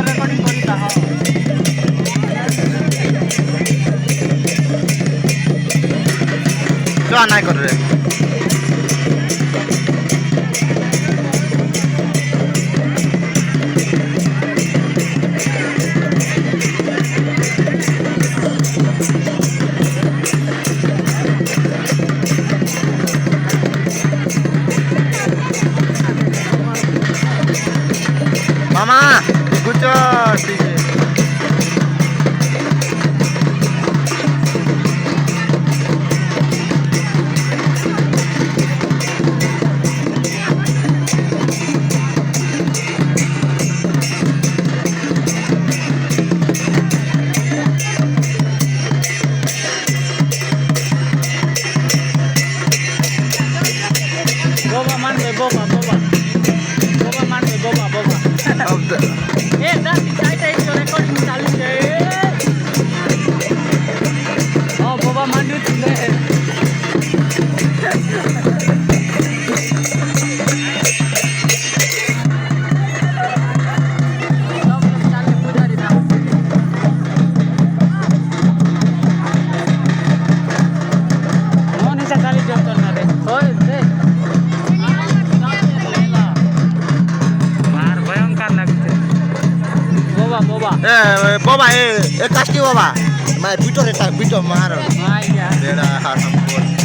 recording करिता हां क्या नहीं कर रहे मामा कुछ बोबा मान दे बोबा मान दे बोबा ए दादी चाहते हैं रेकॉर्डिंग चालू है हां बोबा मान दे बाबा ए कास्टी बाबा मैं पीटो रे पीटो मारो हां या बेड़ा हाथ हमको